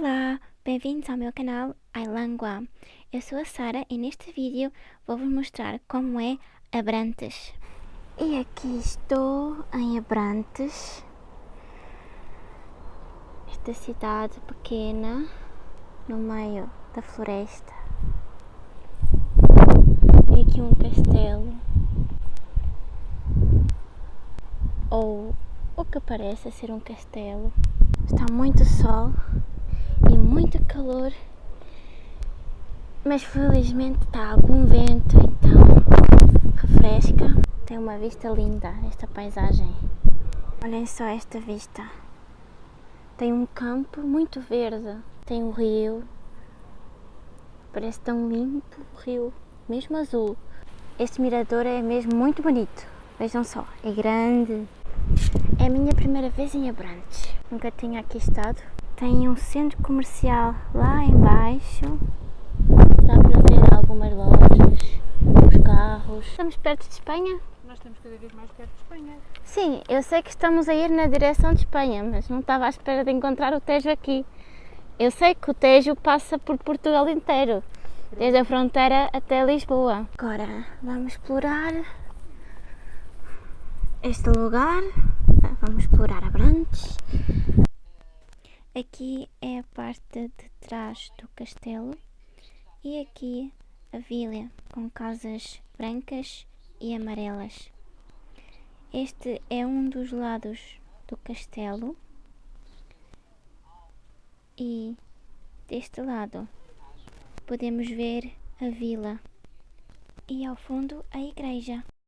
Olá, bem-vindos ao meu canal iLangua. Eu sou a Sara e neste vídeo vou-vos mostrar como é Abrantes. E aqui estou em Abrantes, esta cidade pequena no meio da floresta. Tem aqui um castelo, ou o que parece ser um castelo. Está muito sol e muito calor, mas felizmente está algum vento, então refresca. Tem uma vista linda esta paisagem. Olhem só esta vista. Tem um campo muito verde, tem um rio, parece tão limpo o rio, mesmo azul. Este mirador é mesmo muito bonito, vejam só, é grande. É a minha primeira vez em Abrantes, nunca tinha aqui estado. Tem um centro comercial lá em baixo, dá para ver algumas lojas, os carros. Estamos perto de Espanha? Nós estamos cada vez mais perto de Espanha. Sim, eu sei que estamos a ir na direção de Espanha, mas não estava à espera de encontrar o Tejo aqui. Eu sei que o Tejo passa por Portugal inteiro, desde a fronteira até Lisboa. Agora vamos explorar este lugar, vamos explorar Abrantes. Aqui é a parte de trás do castelo e aqui a vila com casas brancas e amarelas. Este é um dos lados do castelo e deste lado podemos ver a vila e ao fundo a igreja.